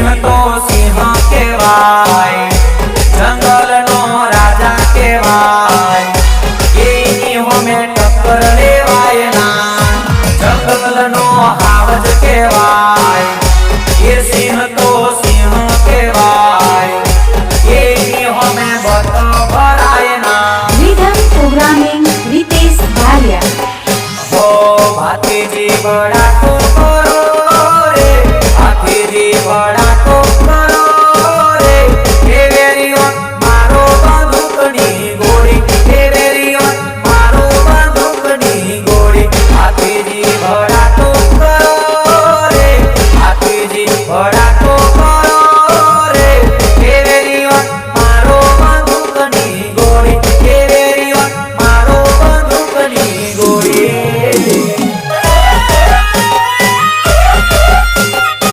સિંહ તો સિંહ કહેવાય, જંગલનો રાજા કહેવાય, એની હોમે ટક્કર લેવાય ના, જંગલનો હાવજ કહેવાય, એ સિંહ